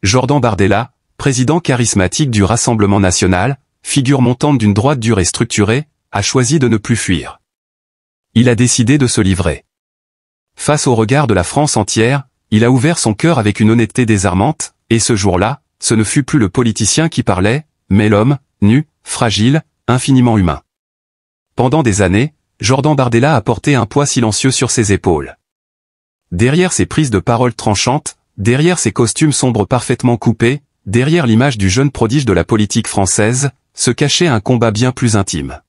Jordan Bardella, président charismatique du Rassemblement national, figure montante d'une droite dure et structurée, a choisi de ne plus fuir. Il a décidé de se livrer. Face au regard de la France entière, il a ouvert son cœur avec une honnêteté désarmante, et ce jour-là, ce ne fut plus le politicien qui parlait, mais l'homme, nu, fragile, infiniment humain. Pendant des années, Jordan Bardella a porté un poids silencieux sur ses épaules. Derrière ses prises de parole tranchantes, derrière ses costumes sombres parfaitement coupés, derrière l'image du jeune prodige de la politique française, se cachait un combat bien plus intime.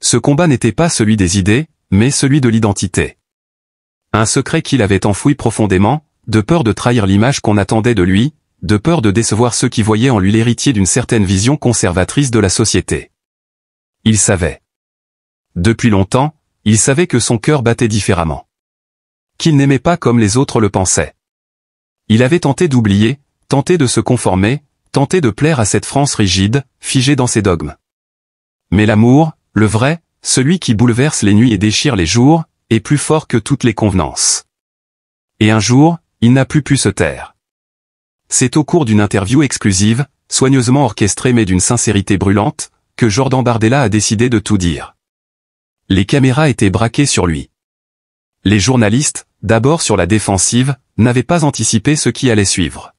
Ce combat n'était pas celui des idées, mais celui de l'identité. Un secret qu'il avait enfoui profondément, de peur de trahir l'image qu'on attendait de lui, de peur de décevoir ceux qui voyaient en lui l'héritier d'une certaine vision conservatrice de la société. Il savait. Depuis longtemps, il savait que son cœur battait différemment. Qu'il n'aimait pas comme les autres le pensaient. Il avait tenté d'oublier, tenté de se conformer, tenté de plaire à cette France rigide, figée dans ses dogmes. Mais l'amour, le vrai, celui qui bouleverse les nuits et déchire les jours, est plus fort que toutes les convenances. Et un jour, il n'a plus pu se taire. C'est au cours d'une interview exclusive, soigneusement orchestrée mais d'une sincérité brûlante, que Jordan Bardella a décidé de tout dire. Les caméras étaient braquées sur lui. Les journalistes, d'abord sur la défensive, n'avaient pas anticipé ce qui allait suivre.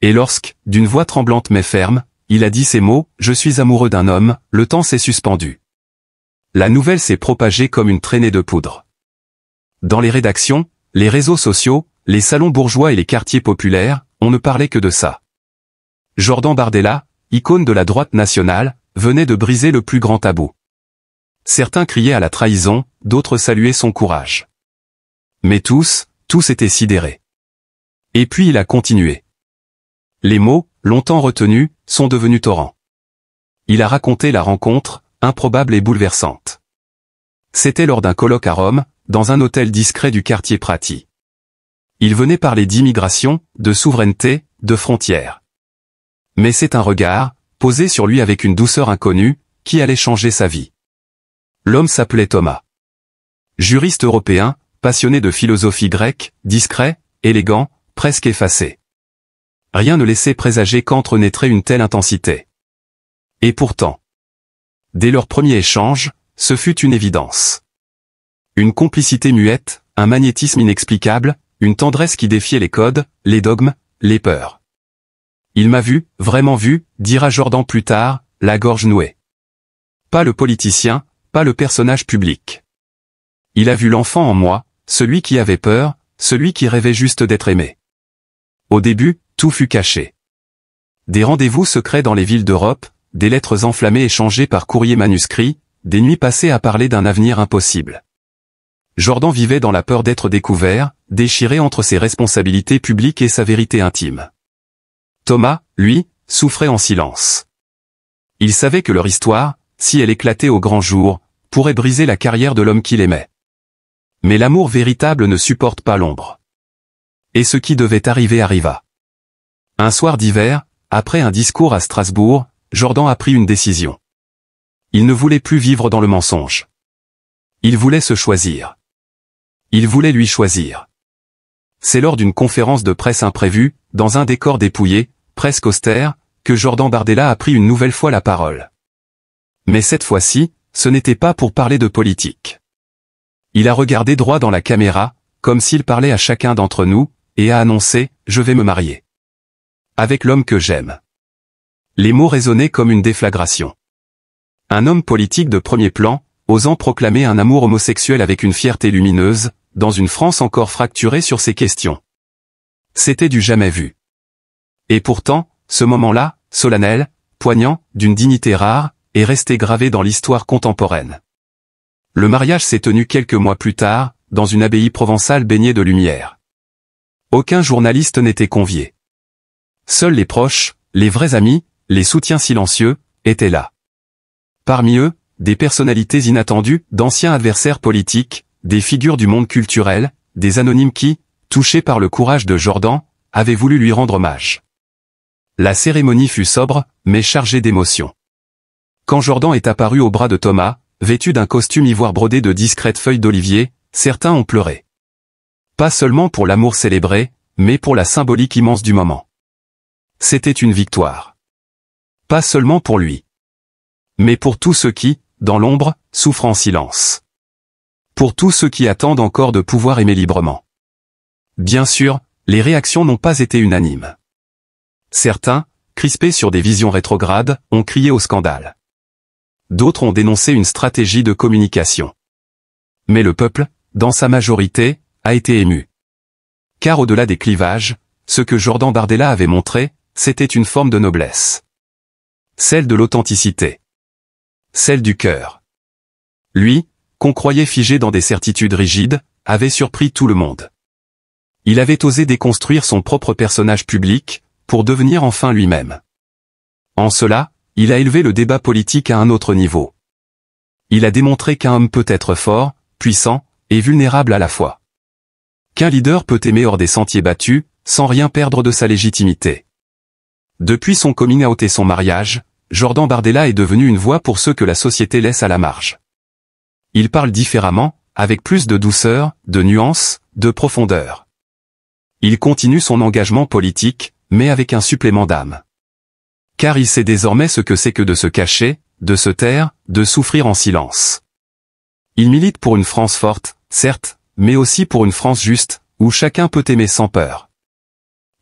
Et lorsque, d'une voix tremblante mais ferme, il a dit ces mots, « Je suis amoureux d'un homme », le temps s'est suspendu. La nouvelle s'est propagée comme une traînée de poudre. Dans les rédactions, les réseaux sociaux, les salons bourgeois et les quartiers populaires, on ne parlait que de ça. Jordan Bardella, icône de la droite nationale, venait de briser le plus grand tabou. Certains criaient à la trahison, d'autres saluaient son courage. Mais tous étaient sidérés. Et puis il a continué. Les mots, longtemps retenus, sont devenus torrents. Il a raconté la rencontre, improbable et bouleversante. C'était lors d'un colloque à Rome, dans un hôtel discret du quartier Prati. Il venait parler d'immigration, de souveraineté, de frontières. Mais c'est un regard, posé sur lui avec une douceur inconnue, qui allait changer sa vie. L'homme s'appelait Thomas. Juriste européen, passionné de philosophie grecque, discret, élégant, presque effacé. Rien ne laissait présager qu'entrenaîtrait une telle intensité. Et pourtant, dès leur premier échange, ce fut une évidence. Une complicité muette, un magnétisme inexplicable, une tendresse qui défiait les codes, les dogmes, les peurs. Il m'a vu, vraiment vu, dira Jordan plus tard, la gorge nouée. Pas le politicien, pas le personnage public. Il a vu l'enfant en moi, celui qui avait peur, celui qui rêvait juste d'être aimé. Au début, tout fut caché. Des rendez-vous secrets dans les villes d'Europe, des lettres enflammées échangées par courrier manuscrit, des nuits passées à parler d'un avenir impossible. Jordan vivait dans la peur d'être découvert, déchiré entre ses responsabilités publiques et sa vérité intime. Thomas, lui, souffrait en silence. Il savait que leur histoire, si elle éclatait au grand jour, pourrait briser la carrière de l'homme qu'il aimait. Mais l'amour véritable ne supporte pas l'ombre. Et ce qui devait arriver arriva. Un soir d'hiver, après un discours à Strasbourg, Jordan a pris une décision. Il ne voulait plus vivre dans le mensonge. Il voulait se choisir. Il voulait lui choisir. C'est lors d'une conférence de presse imprévue, dans un décor dépouillé, presque austère, que Jordan Bardella a pris une nouvelle fois la parole. Mais cette fois-ci, ce n'était pas pour parler de politique. Il a regardé droit dans la caméra, comme s'il parlait à chacun d'entre nous, et a annoncé « Je vais me marier. Avec l'homme que j'aime ». Les mots résonnaient comme une déflagration. Un homme politique de premier plan, osant proclamer un amour homosexuel avec une fierté lumineuse, dans une France encore fracturée sur ces questions. C'était du jamais vu. Et pourtant, ce moment-là, solennel, poignant, d'une dignité rare, est resté gravé dans l'histoire contemporaine. Le mariage s'est tenu quelques mois plus tard, dans une abbaye provençale baignée de lumière. Aucun journaliste n'était convié. Seuls les proches, les vrais amis, les soutiens silencieux, étaient là. Parmi eux, des personnalités inattendues, d'anciens adversaires politiques, des figures du monde culturel, des anonymes qui, touchés par le courage de Jordan, avaient voulu lui rendre hommage. La cérémonie fut sobre, mais chargée d'émotion. Quand Jordan est apparu au bras de Thomas, vêtu d'un costume ivoire brodé de discrètes feuilles d'olivier, certains ont pleuré. Pas seulement pour l'amour célébré, mais pour la symbolique immense du moment. c'était une victoire. Pas seulement pour lui, mais pour tous ceux qui, dans l'ombre, souffrent en silence. Pour tous ceux qui attendent encore de pouvoir aimer librement. Bien sûr, les réactions n'ont pas été unanimes. Certains, crispés sur des visions rétrogrades, ont crié au scandale. D'autres ont dénoncé une stratégie de communication. Mais le peuple, dans sa majorité, a été ému. Car au-delà des clivages, ce que Jordan Bardella avait montré, c'était une forme de noblesse. Celle de l'authenticité. Celle du cœur. Lui, qu'on croyait figé dans des certitudes rigides, avait surpris tout le monde. Il avait osé déconstruire son propre personnage public, pour devenir enfin lui-même. En cela, il a élevé le débat politique à un autre niveau. Il a démontré qu'un homme peut être fort, puissant, et vulnérable à la fois. Qu'un leader peut aimer hors des sentiers battus, sans rien perdre de sa légitimité. Depuis son coming out et son mariage, Jordan Bardella est devenu une voix pour ceux que la société laisse à la marge. Il parle différemment, avec plus de douceur, de nuance, de profondeur. Il continue son engagement politique, mais avec un supplément d'âme. Car il sait désormais ce que c'est que de se cacher, de se taire, de souffrir en silence. Il milite pour une France forte, certes, mais aussi pour une France juste, où chacun peut aimer sans peur.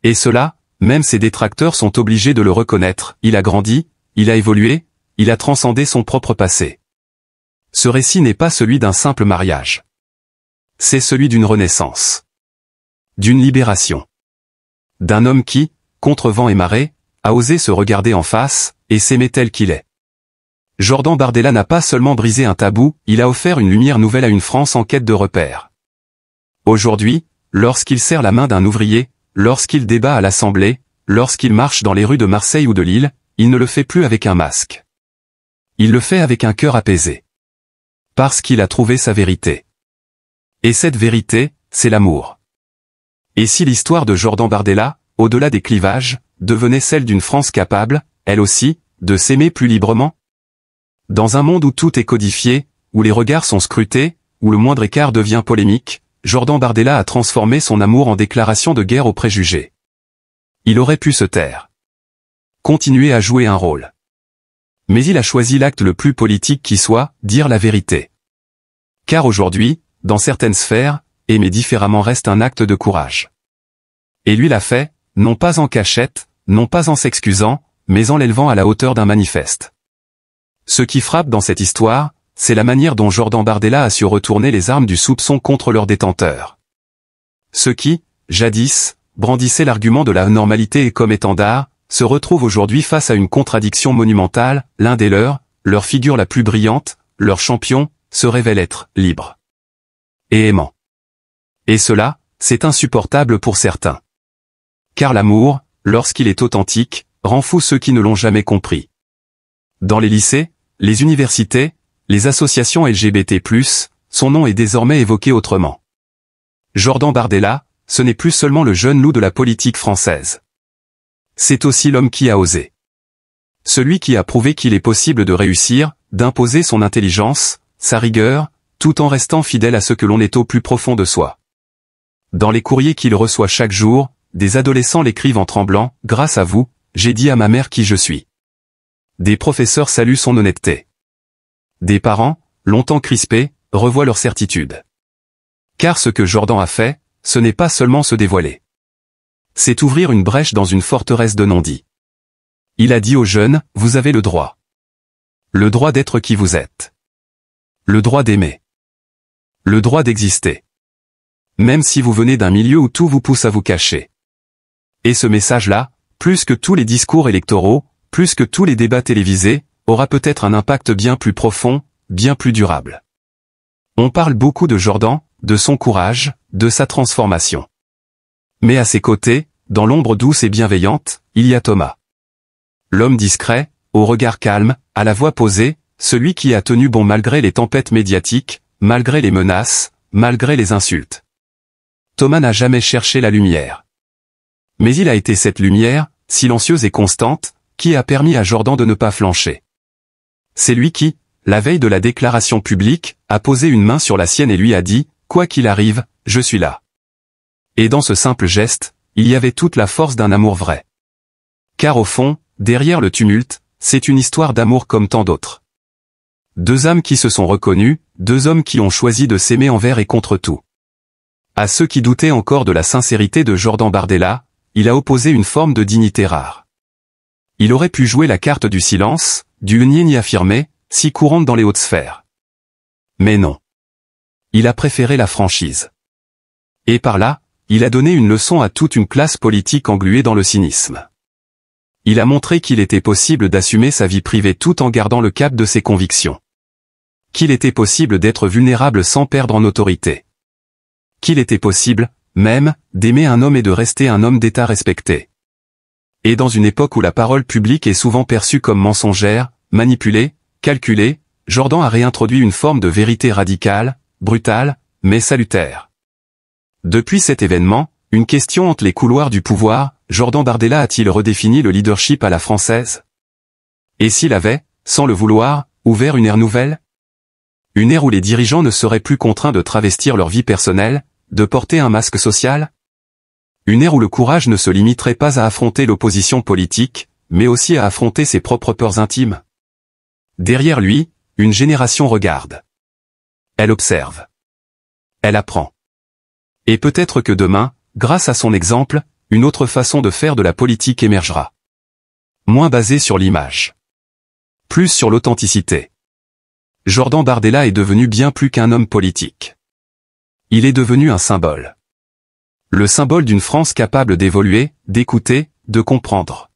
Et cela, même ses détracteurs sont obligés de le reconnaître, il a grandi, il a évolué, il a transcendé son propre passé. Ce récit n'est pas celui d'un simple mariage. C'est celui d'une renaissance. D'une libération. D'un homme qui, contre vent et marée, a osé se regarder en face, et s'aimer tel qu'il est. Jordan Bardella n'a pas seulement brisé un tabou, il a offert une lumière nouvelle à une France en quête de repères. Aujourd'hui, lorsqu'il serre la main d'un ouvrier, lorsqu'il débat à l'Assemblée, lorsqu'il marche dans les rues de Marseille ou de Lille, il ne le fait plus avec un masque. Il le fait avec un cœur apaisé. Parce qu'il a trouvé sa vérité. Et cette vérité, c'est l'amour. Et si l'histoire de Jordan Bardella, au-delà des clivages, devenait celle d'une France capable, elle aussi, de s'aimer plus librement? Dans un monde où tout est codifié, où les regards sont scrutés, où le moindre écart devient polémique, Jordan Bardella a transformé son amour en déclaration de guerre aux préjugés. Il aurait pu se taire. Continuer à jouer un rôle. Mais il a choisi l'acte le plus politique qui soit, dire la vérité. Car aujourd'hui, dans certaines sphères, aimer différemment reste un acte de courage. Et lui l'a fait, non pas en cachette, non pas en s'excusant, mais en l'élevant à la hauteur d'un manifeste. Ce qui frappe dans cette histoire, c'est la manière dont Jordan Bardella a su retourner les armes du soupçon contre leurs détenteurs. Ceux qui, jadis, brandissaient l'argument de la normalité et comme étendard, se retrouvent aujourd'hui face à une contradiction monumentale, l'un des leurs, leur figure la plus brillante, leur champion, se révèle être libre. Et aimant. Et cela, c'est insupportable pour certains. Car l'amour, lorsqu'il est authentique, rend fou ceux qui ne l'ont jamais compris. Dans les lycées, les universités, les associations LGBT+, son nom est désormais évoqué autrement. Jordan Bardella, ce n'est plus seulement le jeune loup de la politique française. C'est aussi l'homme qui a osé. Celui qui a prouvé qu'il est possible de réussir, d'imposer son intelligence, sa rigueur, tout en restant fidèle à ce que l'on est au plus profond de soi. Dans les courriers qu'il reçoit chaque jour, des adolescents l'écrivent en tremblant, « Grâce à vous, j'ai dit à ma mère qui je suis ». Des professeurs saluent son honnêteté. Des parents, longtemps crispés, revoient leur certitude. Car ce que Jordan a fait, ce n'est pas seulement se dévoiler. C'est ouvrir une brèche dans une forteresse de non-dit. Il a dit aux jeunes, vous avez le droit. Le droit d'être qui vous êtes. Le droit d'aimer. Le droit d'exister. Même si vous venez d'un milieu où tout vous pousse à vous cacher. Et ce message-là, plus que tous les discours électoraux, plus que tous les débats télévisés, aura peut-être un impact bien plus profond, bien plus durable. On parle beaucoup de Jordan, de son courage, de sa transformation. Mais à ses côtés, dans l'ombre douce et bienveillante, il y a Thomas. L'homme discret, au regard calme, à la voix posée, celui qui a tenu bon malgré les tempêtes médiatiques, malgré les menaces, malgré les insultes. Thomas n'a jamais cherché la lumière. Mais il a été cette lumière, silencieuse et constante, qui a permis à Jordan de ne pas flancher. C'est lui qui, la veille de la déclaration publique, a posé une main sur la sienne et lui a dit, « Quoi qu'il arrive, je suis là ». Et dans ce simple geste, il y avait toute la force d'un amour vrai. Car au fond, derrière le tumulte, c'est une histoire d'amour comme tant d'autres. Deux âmes qui se sont reconnues, deux hommes qui ont choisi de s'aimer envers et contre tout. À ceux qui doutaient encore de la sincérité de Jordan Bardella, il a opposé une forme de dignité rare. Il aurait pu jouer la carte du silence, du ni affirmé, si courante dans les hautes sphères. Mais non. Il a préféré la franchise. Et par là, il a donné une leçon à toute une classe politique engluée dans le cynisme. Il a montré qu'il était possible d'assumer sa vie privée tout en gardant le cap de ses convictions. Qu'il était possible d'être vulnérable sans perdre en autorité. Qu'il était possible, même, d'aimer un homme et de rester un homme d'État respecté. Et dans une époque où la parole publique est souvent perçue comme mensongère, manipulée, calculée, Jordan a réintroduit une forme de vérité radicale, brutale, mais salutaire. Depuis cet événement, une question hante les couloirs du pouvoir, Jordan Bardella a-t-il redéfini le leadership à la française? Et s'il avait, sans le vouloir, ouvert une ère nouvelle? Une ère où les dirigeants ne seraient plus contraints de travestir leur vie personnelle, de porter un masque social? Une ère où le courage ne se limiterait pas à affronter l'opposition politique, mais aussi à affronter ses propres peurs intimes? Derrière lui, une génération regarde. Elle observe. Elle apprend. Et peut-être que demain, grâce à son exemple, une autre façon de faire de la politique émergera. Moins basée sur l'image. Plus sur l'authenticité. Jordan Bardella est devenu bien plus qu'un homme politique. Il est devenu un symbole. Le symbole d'une France capable d'évoluer, d'écouter, de comprendre.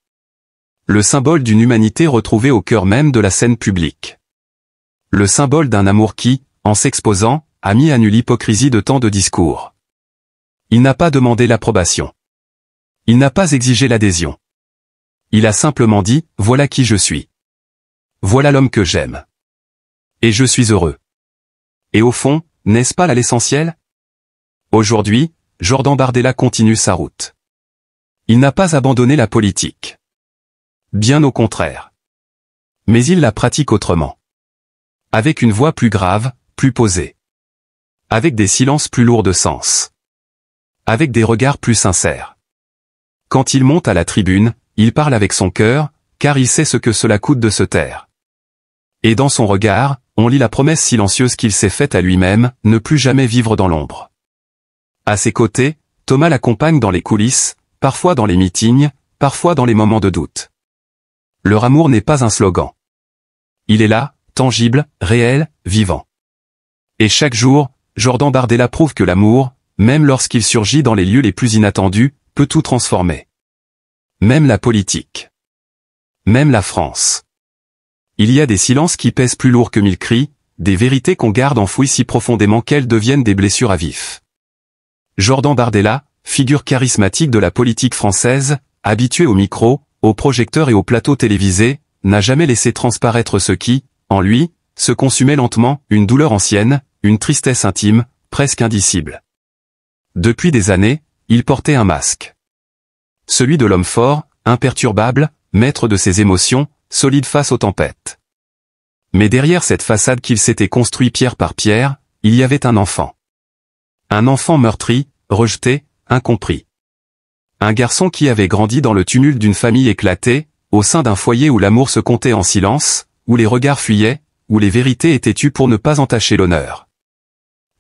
Le symbole d'une humanité retrouvée au cœur même de la scène publique. Le symbole d'un amour qui, en s'exposant, a mis à nu l'hypocrisie de tant de discours. Il n'a pas demandé l'approbation. Il n'a pas exigé l'adhésion. Il a simplement dit, voilà qui je suis. Voilà l'homme que j'aime. Et je suis heureux. Et au fond, n'est-ce pas là l'essentiel? Aujourd'hui, Jordan Bardella continue sa route. Il n'a pas abandonné la politique. Bien au contraire. Mais il la pratique autrement. Avec une voix plus grave, plus posée. Avec des silences plus lourds de sens. Avec des regards plus sincères. Quand il monte à la tribune, il parle avec son cœur, car il sait ce que cela coûte de se taire. Et dans son regard, on lit la promesse silencieuse qu'il s'est faite à lui-même, ne plus jamais vivre dans l'ombre. À ses côtés, Thomas l'accompagne dans les coulisses, parfois dans les meetings, parfois dans les moments de doute. Leur amour n'est pas un slogan. Il est là, tangible, réel, vivant. Et chaque jour, Jordan Bardella prouve que l'amour, même lorsqu'il surgit dans les lieux les plus inattendus, peut tout transformer. Même la politique. Même la France. Il y a des silences qui pèsent plus lourd que 1000 cris, des vérités qu'on garde enfouies si profondément qu'elles deviennent des blessures à vif. Jordan Bardella, figure charismatique de la politique française, habitué au micro, aux projecteurs et aux plateaux télévisés, n'a jamais laissé transparaître ce qui, en lui, se consumait lentement, une douleur ancienne, une tristesse intime, presque indicible. Depuis des années, il portait un masque. Celui de l'homme fort, imperturbable, maître de ses émotions, solide face aux tempêtes. Mais derrière cette façade qu'il s'était construit pierre par pierre, il y avait un enfant. Un enfant meurtri, rejeté, incompris. Un garçon qui avait grandi dans le tumulte d'une famille éclatée, au sein d'un foyer où l'amour se comptait en silence, où les regards fuyaient, où les vérités étaient tues pour ne pas entacher l'honneur.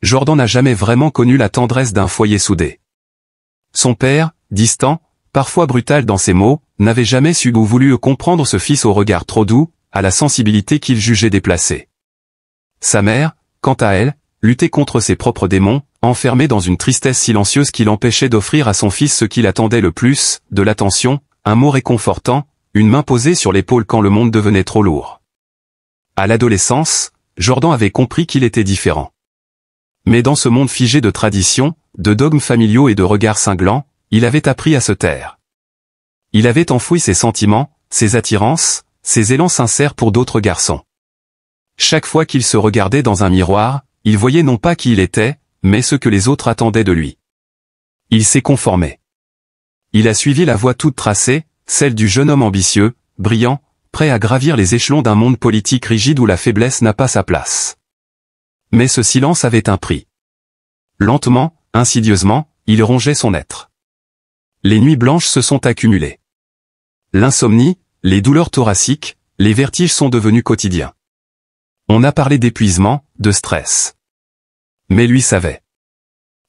Jordan n'a jamais vraiment connu la tendresse d'un foyer soudé. Son père, distant, parfois brutal dans ses mots, n'avait jamais su ou voulu comprendre ce fils au regard trop doux, à la sensibilité qu'il jugeait déplacée. Sa mère, quant à elle, luttait contre ses propres démons, enfermée dans une tristesse silencieuse qui l'empêchait d'offrir à son fils ce qu'il attendait le plus, de l'attention, un mot réconfortant, une main posée sur l'épaule quand le monde devenait trop lourd. À l'adolescence, Jordan avait compris qu'il était différent. Mais dans ce monde figé de traditions, de dogmes familiaux et de regards cinglants, il avait appris à se taire. Il avait enfoui ses sentiments, ses attirances, ses élans sincères pour d'autres garçons. Chaque fois qu'il se regardait dans un miroir, il voyait non pas qui il était, mais ce que les autres attendaient de lui. Il s'est conformé. Il a suivi la voie toute tracée, celle du jeune homme ambitieux, brillant, prêt à gravir les échelons d'un monde politique rigide où la faiblesse n'a pas sa place. Mais ce silence avait un prix. Lentement, insidieusement, il rongeait son être. Les nuits blanches se sont accumulées. L'insomnie, les douleurs thoraciques, les vertiges sont devenus quotidiens. On a parlé d'épuisement, de stress. Mais lui savait.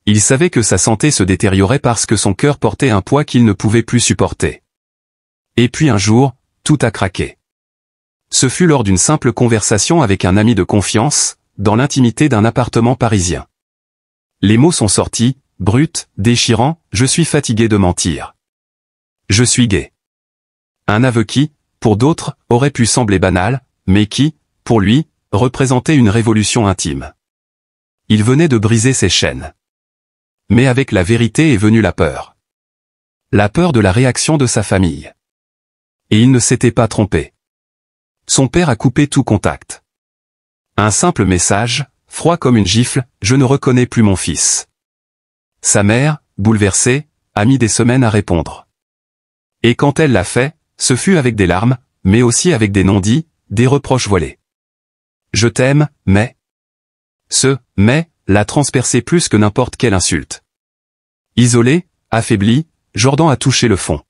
Il savait que sa santé se détériorait parce que son cœur portait un poids qu'il ne pouvait plus supporter. Et puis un jour, tout a craqué. Ce fut lors d'une simple conversation avec un ami de confiance, dans l'intimité d'un appartement parisien. Les mots sont sortis, bruts, déchirants, je suis fatigué de mentir. Je suis gay. Un aveu qui, pour d'autres, aurait pu sembler banal, mais qui, pour lui, représentait une révolution intime. Il venait de briser ses chaînes. Mais avec la vérité est venue la peur. La peur de la réaction de sa famille. Et il ne s'était pas trompé. Son père a coupé tout contact. Un simple message, froid comme une gifle, je ne reconnais plus mon fils. Sa mère, bouleversée, a mis des semaines à répondre. Et quand elle l'a fait, ce fut avec des larmes, mais aussi avec des non-dits, des reproches voilés. Je t'aime, mais... Ce « mais » l'a transpercé plus que n'importe quelle insulte. Isolé, affaibli, Jordan a touché le fond.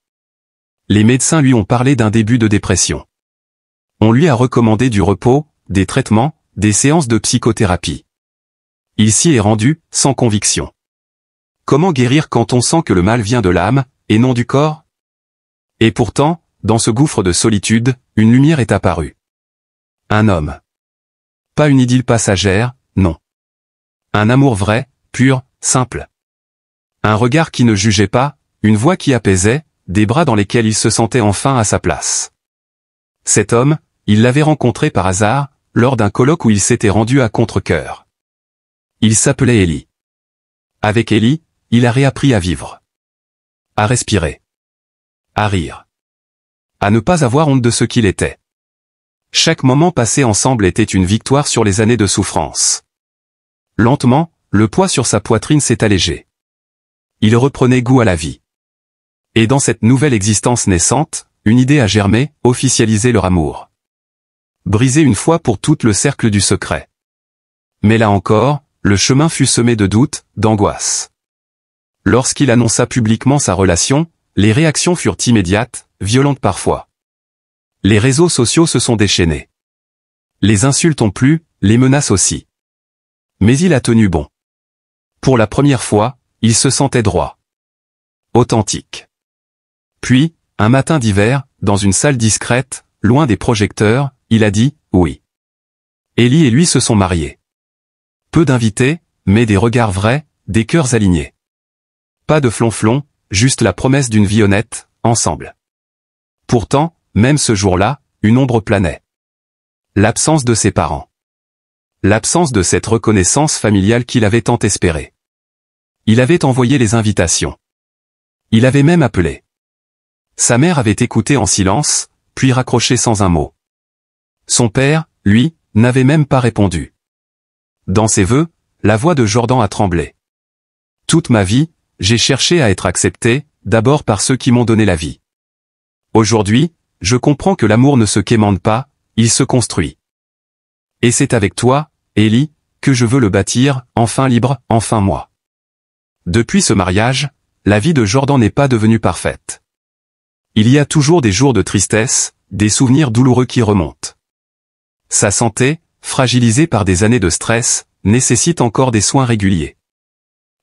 Les médecins lui ont parlé d'un début de dépression. On lui a recommandé du repos, des traitements, des séances de psychothérapie. Il s'y est rendu, sans conviction. Comment guérir quand on sent que le mal vient de l'âme, et non du corps? Et pourtant, dans ce gouffre de solitude, une lumière est apparue. Un homme. Pas une idylle passagère, non. Un amour vrai, pur, simple. Un regard qui ne jugeait pas, une voix qui apaisait, des bras dans lesquels il se sentait enfin à sa place. Cet homme, il l'avait rencontré par hasard, lors d'un colloque où il s'était rendu à contre-cœur. Il s'appelait Élie. Avec Élie, il a réappris à vivre. À respirer. À rire. À ne pas avoir honte de ce qu'il était. Chaque moment passé ensemble était une victoire sur les années de souffrance. Lentement, le poids sur sa poitrine s'est allégé. Il reprenait goût à la vie. Et dans cette nouvelle existence naissante, une idée a germé, officialiser leur amour. Briser une fois pour toutes le cercle du secret. Mais là encore, le chemin fut semé de doutes, d'angoisse. Lorsqu'il annonça publiquement sa relation, les réactions furent immédiates, violentes parfois. Les réseaux sociaux se sont déchaînés. Les insultes ont plu, les menaces aussi. Mais il a tenu bon. Pour la première fois, il se sentait droit. Authentique. Puis, un matin d'hiver, dans une salle discrète, loin des projecteurs, il a dit « oui ». Élie et lui se sont mariés. Peu d'invités, mais des regards vrais, des cœurs alignés. Pas de flonflon, juste la promesse d'une vie honnête, ensemble. Pourtant, même ce jour-là, une ombre planait. L'absence de ses parents. L'absence de cette reconnaissance familiale qu'il avait tant espérée. Il avait envoyé les invitations. Il avait même appelé. Sa mère avait écouté en silence, puis raccroché sans un mot. Son père, lui, n'avait même pas répondu. Dans ses vœux, la voix de Jordan a tremblé. Toute ma vie, j'ai cherché à être accepté, d'abord par ceux qui m'ont donné la vie. Aujourd'hui, je comprends que l'amour ne se quémande pas, il se construit. Et c'est avec toi, Élie, que je veux le bâtir, enfin libre, enfin moi. Depuis ce mariage, la vie de Jordan n'est pas devenue parfaite. Il y a toujours des jours de tristesse, des souvenirs douloureux qui remontent. Sa santé, fragilisée par des années de stress, nécessite encore des soins réguliers.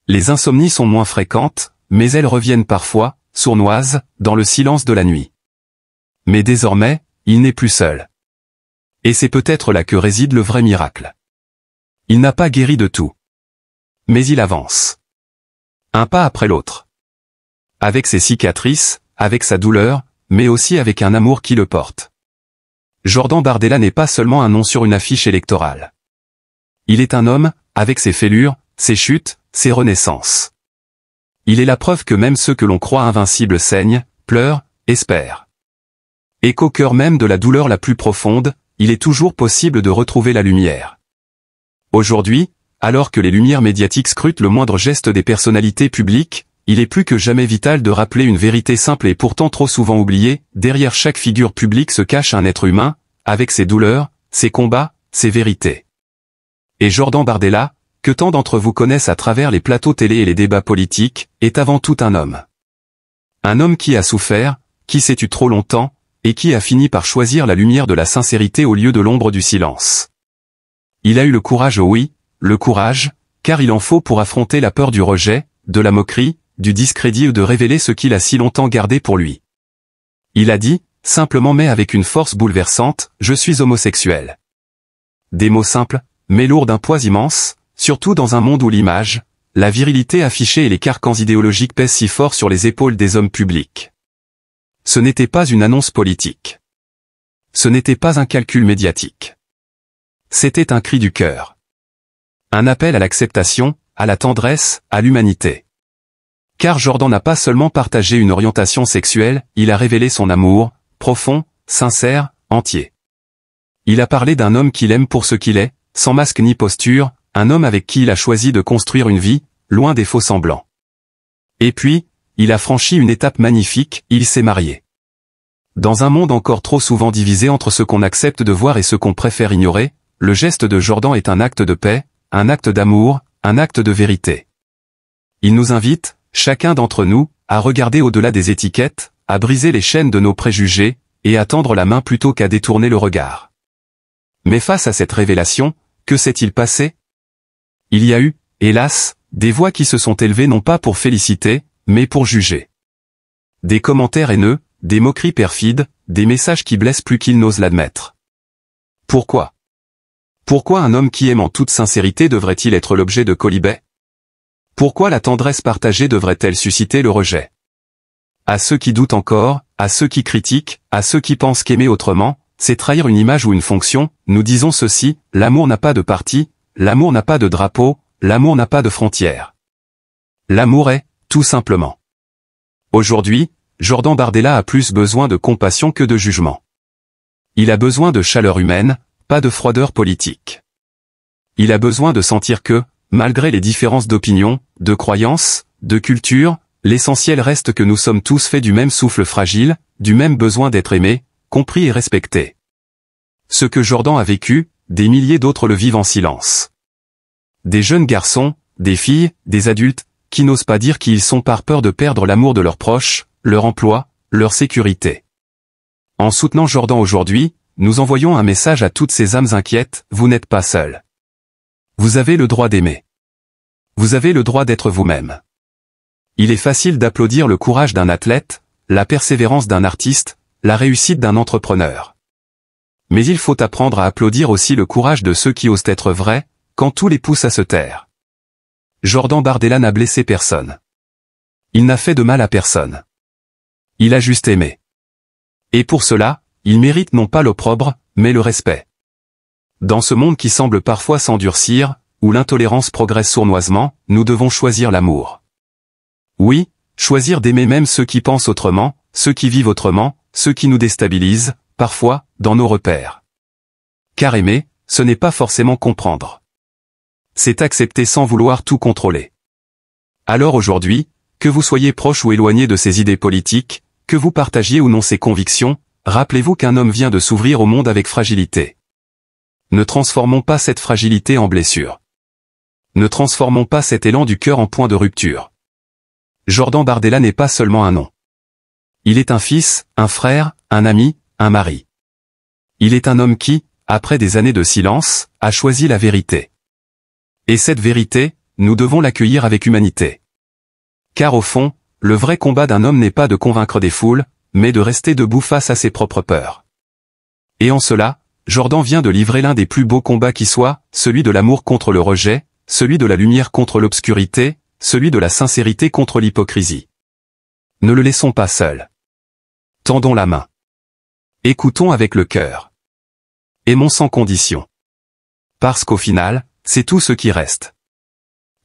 Les insomnies sont moins fréquentes, mais elles reviennent parfois, sournoises, dans le silence de la nuit. Mais désormais, il n'est plus seul. Et c'est peut-être là que réside le vrai miracle. Il n'a pas guéri de tout. Mais il avance. Un pas après l'autre. Avec ses cicatrices, avec sa douleur, mais aussi avec un amour qui le porte. Jordan Bardella n'est pas seulement un nom sur une affiche électorale. Il est un homme, avec ses fêlures, ses chutes, ses renaissances. Il est la preuve que même ceux que l'on croit invincibles saignent, pleurent, espèrent. Et qu'au cœur même de la douleur la plus profonde, il est toujours possible de retrouver la lumière. Aujourd'hui, alors que les lumières médiatiques scrutent le moindre geste des personnalités publiques, il est plus que jamais vital de rappeler une vérité simple et pourtant trop souvent oubliée, derrière chaque figure publique se cache un être humain, avec ses douleurs, ses combats, ses vérités. Et Jordan Bardella, que tant d'entre vous connaissent à travers les plateaux télé et les débats politiques, est avant tout un homme. Un homme qui a souffert, qui s'est tu trop longtemps, et qui a fini par choisir la lumière de la sincérité au lieu de l'ombre du silence. Il a eu le courage, oui, le courage, car il en faut pour affronter la peur du rejet, de la moquerie, du discrédit ou de révéler ce qu'il a si longtemps gardé pour lui. Il a dit, simplement mais avec une force bouleversante, « Je suis homosexuel ». Des mots simples, mais lourds d'un poids immense, surtout dans un monde où l'image, la virilité affichée et les carcans idéologiques pèsent si fort sur les épaules des hommes publics. Ce n'était pas une annonce politique. Ce n'était pas un calcul médiatique. C'était un cri du cœur. Un appel à l'acceptation, à la tendresse, à l'humanité. Car Jordan n'a pas seulement partagé une orientation sexuelle, il a révélé son amour, profond, sincère, entier. Il a parlé d'un homme qu'il aime pour ce qu'il est, sans masque ni posture, un homme avec qui il a choisi de construire une vie, loin des faux semblants. Et puis, il a franchi une étape magnifique, il s'est marié. Dans un monde encore trop souvent divisé entre ce qu'on accepte de voir et ce qu'on préfère ignorer, le geste de Jordan est un acte de paix, un acte d'amour, un acte de vérité. Il nous invite, chacun d'entre nous, à regarder au-delà des étiquettes, à briser les chaînes de nos préjugés, et à tendre la main plutôt qu'à détourner le regard. Mais face à cette révélation, que s'est-il passé? Il y a eu, hélas, des voix qui se sont élevées non pas pour féliciter, mais pour juger. Des commentaires haineux, des moqueries perfides, des messages qui blessent plus qu'ils n'osent l'admettre. Pourquoi? Pourquoi un homme qui aime en toute sincérité devrait-il être l'objet de quolibets? Pourquoi la tendresse partagée devrait-elle susciter le rejet? À ceux qui doutent encore, à ceux qui critiquent, à ceux qui pensent qu'aimer autrement, c'est trahir une image ou une fonction, nous disons ceci, l'amour n'a pas de parti, l'amour n'a pas de drapeau, l'amour n'a pas de frontières. L'amour est, tout simplement. Aujourd'hui, Jordan Bardella a plus besoin de compassion que de jugement. Il a besoin de chaleur humaine, pas de froideur politique. Il a besoin de sentir que, malgré les différences d'opinion, de croyances, de culture, l'essentiel reste que nous sommes tous faits du même souffle fragile, du même besoin d'être aimés, compris et respectés. Ce que Jordan a vécu, des milliers d'autres le vivent en silence. Des jeunes garçons, des filles, des adultes, qui n'osent pas dire qui ils sont par peur de perdre l'amour de leurs proches, leur emploi, leur sécurité. En soutenant Jordan aujourd'hui, nous envoyons un message à toutes ces âmes inquiètes, vous n'êtes pas seuls. Vous avez le droit d'aimer. Vous avez le droit d'être vous-même. Il est facile d'applaudir le courage d'un athlète, la persévérance d'un artiste, la réussite d'un entrepreneur. Mais il faut apprendre à applaudir aussi le courage de ceux qui osent être vrais, quand tout les pousse à se taire. Jordan Bardella n'a blessé personne. Il n'a fait de mal à personne. Il a juste aimé. Et pour cela, il mérite non pas l'opprobre, mais le respect. Dans ce monde qui semble parfois s'endurcir, où l'intolérance progresse sournoisement, nous devons choisir l'amour. Oui, choisir d'aimer même ceux qui pensent autrement, ceux qui vivent autrement, ceux qui nous déstabilisent, parfois, dans nos repères. Car aimer, ce n'est pas forcément comprendre. C'est accepter sans vouloir tout contrôler. Alors aujourd'hui, que vous soyez proche ou éloigné de ses idées politiques, que vous partagiez ou non ses convictions, rappelez-vous qu'un homme vient de s'ouvrir au monde avec fragilité. Ne transformons pas cette fragilité en blessure. Ne transformons pas cet élan du cœur en point de rupture. Jordan Bardella n'est pas seulement un nom. Il est un fils, un frère, un ami, un mari. Il est un homme qui, après des années de silence, a choisi la vérité. Et cette vérité, nous devons l'accueillir avec humanité. Car au fond, le vrai combat d'un homme n'est pas de convaincre des foules, mais de rester debout face à ses propres peurs. Et en cela, Jordan vient de livrer l'un des plus beaux combats qui soit, celui de l'amour contre le rejet, celui de la lumière contre l'obscurité, celui de la sincérité contre l'hypocrisie. Ne le laissons pas seul. Tendons la main. Écoutons avec le cœur. Aimons sans condition. Parce qu'au final, c'est tout ce qui reste.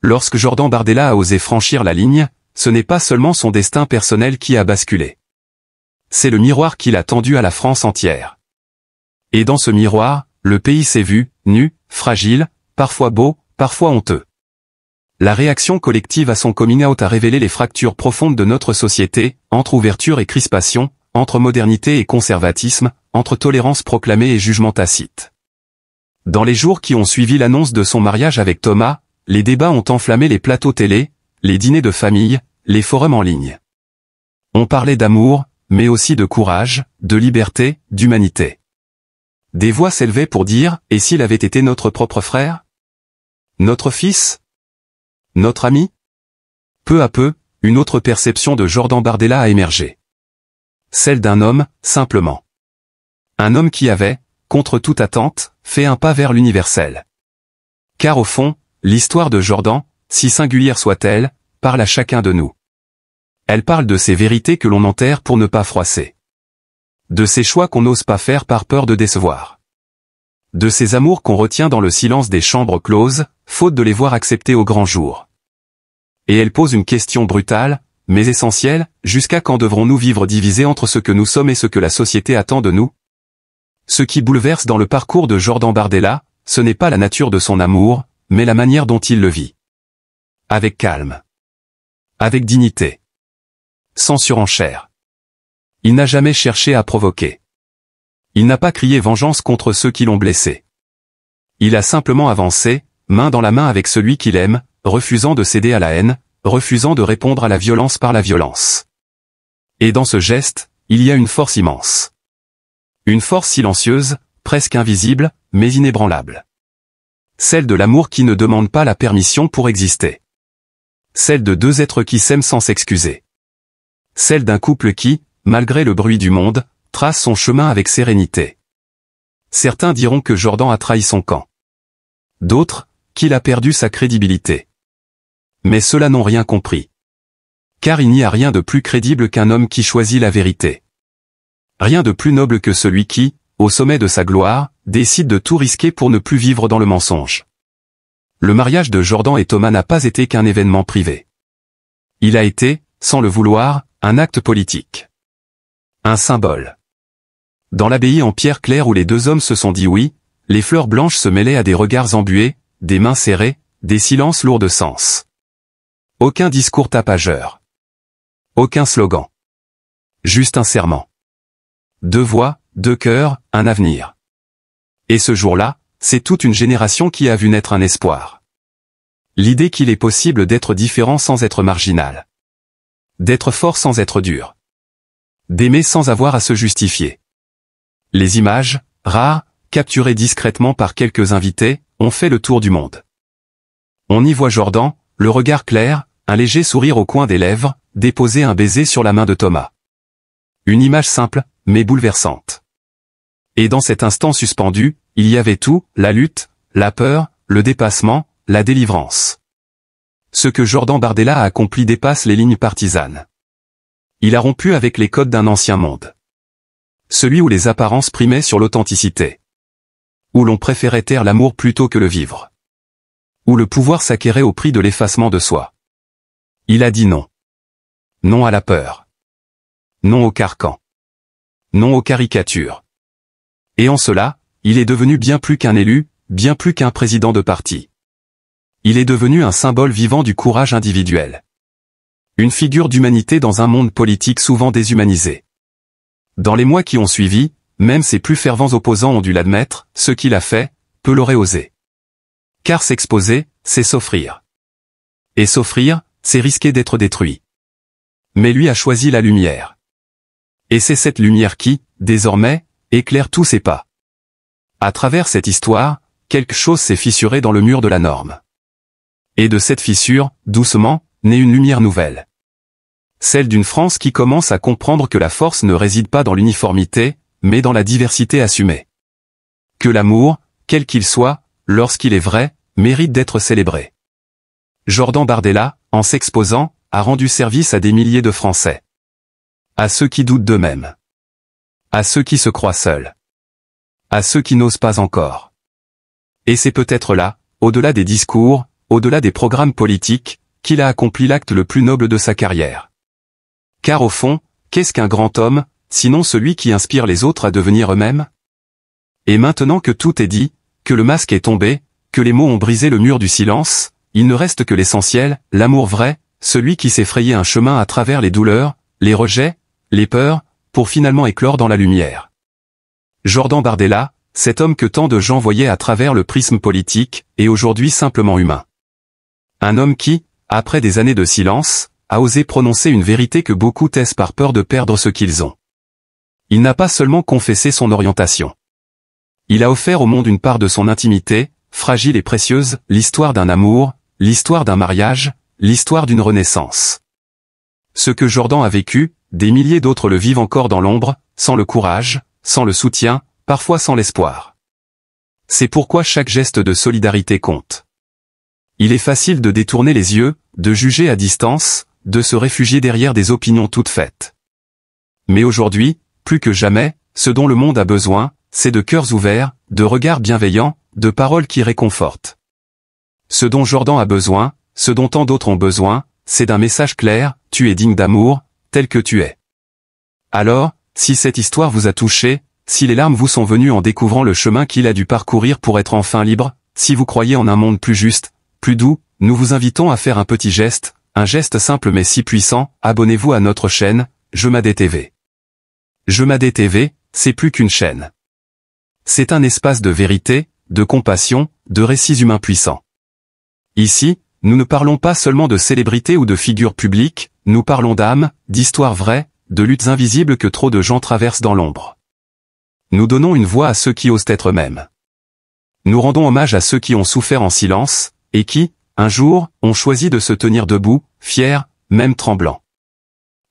Lorsque Jordan Bardella a osé franchir la ligne, ce n'est pas seulement son destin personnel qui a basculé. C'est le miroir qu'il a tendu à la France entière. Et dans ce miroir, le pays s'est vu, nu, fragile, parfois beau, parfois honteux. La réaction collective à son coming out a révélé les fractures profondes de notre société, entre ouverture et crispation, entre modernité et conservatisme, entre tolérance proclamée et jugement tacite. Dans les jours qui ont suivi l'annonce de son mariage avec Thomas, les débats ont enflammé les plateaux télé, les dîners de famille, les forums en ligne. On parlait d'amour, mais aussi de courage, de liberté, d'humanité. Des voix s'élevaient pour dire, et s'il avait été notre propre frère? Notre fils? Notre ami? Peu à peu, une autre perception de Jordan Bardella a émergé. Celle d'un homme, simplement. Un homme qui avait, contre toute attente, fait un pas vers l'universel. Car au fond, l'histoire de Jordan, si singulière soit-elle, parle à chacun de nous. Elle parle de ces vérités que l'on enterre pour ne pas froisser. De ces choix qu'on n'ose pas faire par peur de décevoir. De ces amours qu'on retient dans le silence des chambres closes, faute de les voir acceptés au grand jour. Et elle pose une question brutale, mais essentielle, jusqu'à quand devrons-nous vivre divisés entre ce que nous sommes et ce que la société attend de nous? Ce qui bouleverse dans le parcours de Jordan Bardella, ce n'est pas la nature de son amour, mais la manière dont il le vit. Avec calme. Avec dignité. Sans surenchère. Il n'a jamais cherché à provoquer. Il n'a pas crié vengeance contre ceux qui l'ont blessé. Il a simplement avancé, main dans la main avec celui qu'il aime, refusant de céder à la haine, refusant de répondre à la violence par la violence. Et dans ce geste, il y a une force immense. Une force silencieuse, presque invisible, mais inébranlable. Celle de l'amour qui ne demande pas la permission pour exister. Celle de deux êtres qui s'aiment sans s'excuser. Celle d'un couple qui, malgré le bruit du monde, trace son chemin avec sérénité. Certains diront que Jordan a trahi son camp. D'autres, qu'il a perdu sa crédibilité. Mais ceux-là n'ont rien compris. Car il n'y a rien de plus crédible qu'un homme qui choisit la vérité. Rien de plus noble que celui qui, au sommet de sa gloire, décide de tout risquer pour ne plus vivre dans le mensonge. Le mariage de Jordan et Thomas n'a pas été qu'un événement privé. Il a été, sans le vouloir, un acte politique. Un symbole. Dans l'abbaye en pierre claire où les deux hommes se sont dit oui, les fleurs blanches se mêlaient à des regards embués, des mains serrées, des silences lourds de sens. Aucun discours tapageur. Aucun slogan. Juste un serment. Deux voix, deux cœurs, un avenir. Et ce jour-là, c'est toute une génération qui a vu naître un espoir. L'idée qu'il est possible d'être différent sans être marginal. D'être fort sans être dur. D'aimer sans avoir à se justifier. Les images, rares, capturées discrètement par quelques invités, ont fait le tour du monde. On y voit Jordan, le regard clair, un léger sourire au coin des lèvres, déposer un baiser sur la main de Thomas. Une image simple, mais bouleversante. Et dans cet instant suspendu, il y avait tout, la lutte, la peur, le dépassement, la délivrance. Ce que Jordan Bardella a accompli dépasse les lignes partisanes. Il a rompu avec les codes d'un ancien monde. Celui où les apparences primaient sur l'authenticité. Où l'on préférait taire l'amour plutôt que le vivre. Où le pouvoir s'acquérait au prix de l'effacement de soi. Il a dit non. Non à la peur. Non au carcan. Non aux caricatures. Et en cela, il est devenu bien plus qu'un élu, bien plus qu'un président de parti. Il est devenu un symbole vivant du courage individuel. Une figure d'humanité dans un monde politique souvent déshumanisé. Dans les mois qui ont suivi, même ses plus fervents opposants ont dû l'admettre, ce qu'il a fait, peu l'auraient osé. Car s'exposer, c'est s'offrir. Et s'offrir, c'est risquer d'être détruit. Mais lui a choisi la lumière. Et c'est cette lumière qui, désormais, éclaire tous ses pas. À travers cette histoire, quelque chose s'est fissuré dans le mur de la norme. Et de cette fissure, doucement, naît une lumière nouvelle. Celle d'une France qui commence à comprendre que la force ne réside pas dans l'uniformité, mais dans la diversité assumée. Que l'amour, quel qu'il soit, lorsqu'il est vrai, mérite d'être célébré. Jordan Bardella, en s'exposant, a rendu service à des milliers de Français. À ceux qui doutent d'eux-mêmes. À ceux qui se croient seuls. À ceux qui n'osent pas encore. Et c'est peut-être là, au-delà des discours, au-delà des programmes politiques, qu'il a accompli l'acte le plus noble de sa carrière. Car au fond, qu'est-ce qu'un grand homme, sinon celui qui inspire les autres à devenir eux-mêmes? Et maintenant que tout est dit, que le masque est tombé, que les mots ont brisé le mur du silence, il ne reste que l'essentiel, l'amour vrai, celui qui s'est frayé un chemin à travers les douleurs, les rejets, les peurs, pour finalement éclore dans la lumière. Jordan Bardella, cet homme que tant de gens voyaient à travers le prisme politique, est aujourd'hui simplement humain. Un homme qui, après des années de silence, a osé prononcer une vérité que beaucoup taisent par peur de perdre ce qu'ils ont. Il n'a pas seulement confessé son orientation. Il a offert au monde une part de son intimité, fragile et précieuse, l'histoire d'un amour, l'histoire d'un mariage, l'histoire d'une renaissance. Ce que Jordan a vécu, des milliers d'autres le vivent encore dans l'ombre, sans le courage, sans le soutien, parfois sans l'espoir. C'est pourquoi chaque geste de solidarité compte. Il est facile de détourner les yeux, de juger à distance, de se réfugier derrière des opinions toutes faites. Mais aujourd'hui, plus que jamais, ce dont le monde a besoin, c'est de cœurs ouverts, de regards bienveillants, de paroles qui réconfortent. Ce dont Jordan a besoin, ce dont tant d'autres ont besoin, c'est d'un message clair, tu es digne d'amour, tel que tu es. Alors, si cette histoire vous a touché, si les larmes vous sont venues en découvrant le chemin qu'il a dû parcourir pour être enfin libre, si vous croyez en un monde plus juste, plus doux, nous vous invitons à faire un petit geste, un geste simple mais si puissant, abonnez-vous à notre chaîne, Jemadé TV. Jemadé TV, c'est plus qu'une chaîne. C'est un espace de vérité, de compassion, de récits humains puissants. Ici, nous ne parlons pas seulement de célébrités ou de figures publiques, nous parlons d'âmes, d'histoires vraies, de luttes invisibles que trop de gens traversent dans l'ombre. Nous donnons une voix à ceux qui osent être eux-mêmes. Nous rendons hommage à ceux qui ont souffert en silence, et qui, un jour, ont choisi de se tenir debout, fiers, même tremblants.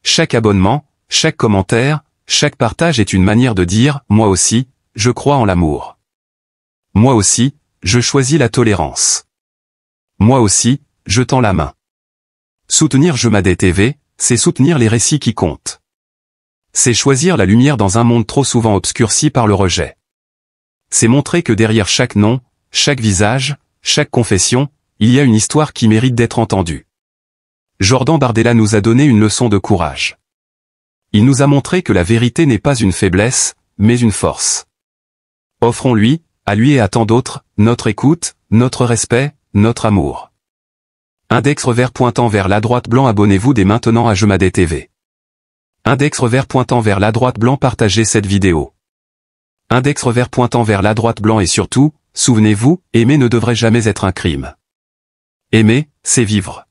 Chaque abonnement, chaque commentaire, chaque partage est une manière de dire « Moi aussi, je crois en l'amour. Moi aussi, je choisis la tolérance. Moi aussi, je tends la main. » Soutenir Jemadé TV, c'est soutenir les récits qui comptent. C'est choisir la lumière dans un monde trop souvent obscurci par le rejet. C'est montrer que derrière chaque nom, chaque visage, chaque confession, il y a une histoire qui mérite d'être entendue. Jordan Bardella nous a donné une leçon de courage. Il nous a montré que la vérité n'est pas une faiblesse, mais une force. Offrons-lui, à lui et à tant d'autres, notre écoute, notre respect, notre amour. Index revers pointant vers la droite blanc. Abonnez-vous dès maintenant à Jemadé TV. Index revers pointant vers la droite blanc. Partagez cette vidéo. Index revers pointant vers la droite blanc. Et surtout, souvenez-vous, aimer ne devrait jamais être un crime. Aimer, c'est vivre.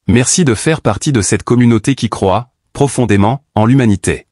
Merci de faire partie de cette communauté qui croit, profondément, en l'humanité.